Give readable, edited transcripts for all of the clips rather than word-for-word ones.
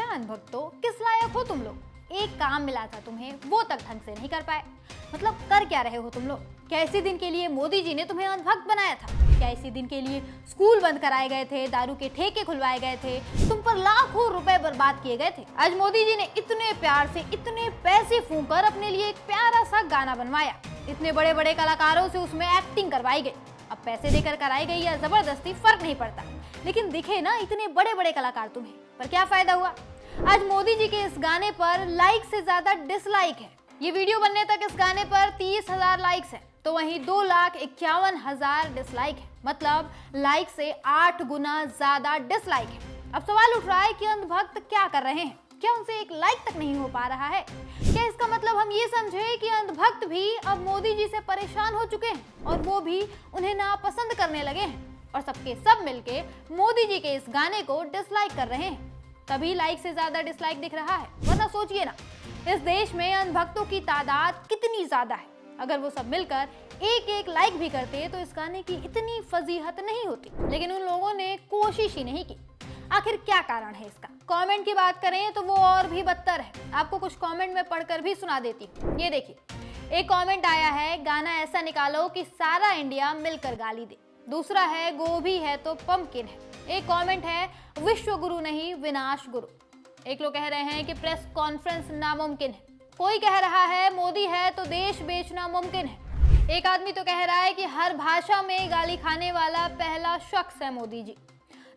क्या अनभक्त हो, किस लायक हो तुम लोग? एक काम मिला था तुम्हें, वो तक ढंग से नहीं कर पाए। मतलब कर क्या रहे हो तुम लोग? क्या इसी दिन के लिए मोदी जी ने तुम्हें अनभक्त बनाया था? क्या इसी दिन के लिए स्कूल बंद कराए गए थे, दारू के ठेके खुलवाए गए थे, तुम पर लाखों रुपए बर्बाद किए गए थे? आज मोदी जी ने इतने प्यार से इतने पैसे फूंक कर अपने लिए एक प्यारा सा गाना बनवाया, इतने बड़े बड़े कलाकारों से उसमें एक्टिंग करवाई गई। अब पैसे देकर कराई गई या जबरदस्ती फर्क नहीं पड़ता, लेकिन दिखे ना इतने बड़े बड़े कलाकार तुम्हें, पर क्या फायदा हुआ? आज मोदी जी के इस गाने पर लाइक से ज्यादा डिसलाइक है। ये वीडियो बनने तक इस गाने पर 30,000 लाइक्स हैं, तो वहीं 2,51,000 डिसलाइक है। मतलब लाइक से 8 गुना ज्यादा डिसलाइक है। अब सवाल उठ रहा है कि अंधभक्त क्या कर रहे हैं? क्या उनसे एक लाइक तक नहीं हो पा रहा है? क्या इसका मतलब हम ये समझे कि अंधभक्त भी अब मोदी जी से परेशान हो चुके हैं और वो भी उन्हें नापसंद करने लगे हैं और सबके सब मिलके मोदी जी के इस गाने को डिसलाइक कर रहे हैं? तभी लाइक से ज्यादा डिसलाइक दिख रहा है। वरना सोचिए ना, इस देश में अंधभक्तों की तादाद कितनी ज्यादा है। अगर वो सब मिलकर एक एक लाइक भी करते तो इस गाने की इतनी फजीहत नहीं होती, लेकिन उन लोगों ने कोशिश ही नहीं की। आखिर क्या कारण है इसका? कमेंट की बात करें तो वो और भी बदतर है। आपको कुछ कमेंट में पढ़कर भी सुना देती हूँ। ये देखिए, एक कमेंट आया है, गाना ऐसा निकालो कि सारा इंडिया मिलकर गाली दे। दूसरा है, गोभी है तो पंपकिन है। एक कमेंट है, विश्व गुरु नहीं विनाश गुरु। एक लोग कह रहे हैं कि प्रेस कॉन्फ्रेंस नामुमकिन है। कोई कह रहा है, मोदी है तो देश बेचना मुमकिन है। एक आदमी तो कह रहा है कि हर भाषा में गाली खाने वाला पहला शख्स है मोदी जी।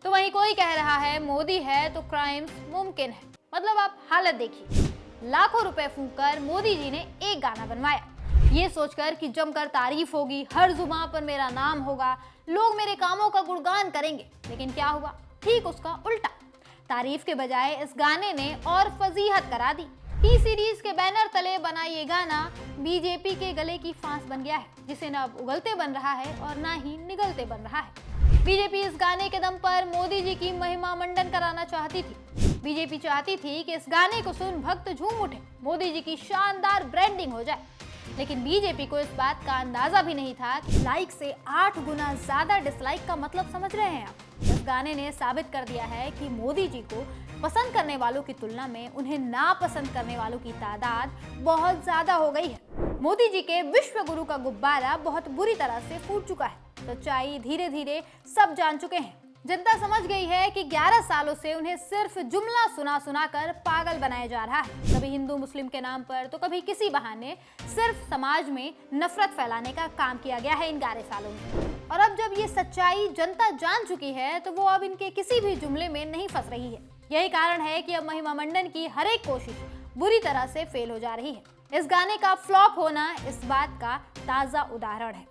तो वहीं कोई कह रहा है, मोदी है तो क्राइम्स मुमकिन है। मतलब आप हालत देखिए, लाखों रुपए फूंक कर मोदी जी ने एक गाना बनवाया, ये सोचकर कि जमकर तारीफ होगी, हर जुबान पर मेरा नाम होगा, लोग मेरे कामों का गुणगान करेंगे। लेकिन क्या हुआ? ठीक उसका उल्टा। तारीफ के बजाय इस गाने ने और फजीहत करा दी। टी सीरीज के बैनर तले बना ये गाना बीजेपी के गले की फांस बन गया है, जिसे न अब उगलते बन रहा है और ना ही निगलते बन रहा है। बीजेपी इस गाने के दम पर मोदी जी की महिमा मंडन कराना चाहती थी। बीजेपी चाहती थी कि इस गाने को सुन भक्त झूम उठे, मोदी जी की शानदार ब्रांडिंग हो जाए। लेकिन बीजेपी को इस बात का अंदाजा भी नहीं था कि लाइक से 8 गुना ज्यादा डिसलाइक का मतलब समझ रहे हैं आप? इस गाने ने साबित कर दिया है कि मोदी जी को पसंद करने वालों की तुलना में उन्हें नापसंद करने वालों की तादाद बहुत ज्यादा हो गई है। मोदी जी के विश्व गुरु का गुब्बारा बहुत बुरी तरह से फूट चुका है। सच्चाई धीरे धीरे सब जान चुके हैं। जनता समझ गई है कि 11 सालों से उन्हें सिर्फ जुमला सुना सुना कर पागल बनाया जा रहा है। कभी हिंदू मुस्लिम के नाम पर तो कभी किसी बहाने सिर्फ समाज में नफरत फैलाने का काम किया गया है इन 11 सालों में। और अब जब ये सच्चाई जनता जान चुकी है तो वो अब इनके किसी भी जुमले में नहीं फंस रही है। यही कारण है कि अब महिमा मंडन की हर एक कोशिश बुरी तरह से फेल हो जा रही है। इस गाने का फ्लॉप होना इस बात का ताजा उदाहरण है।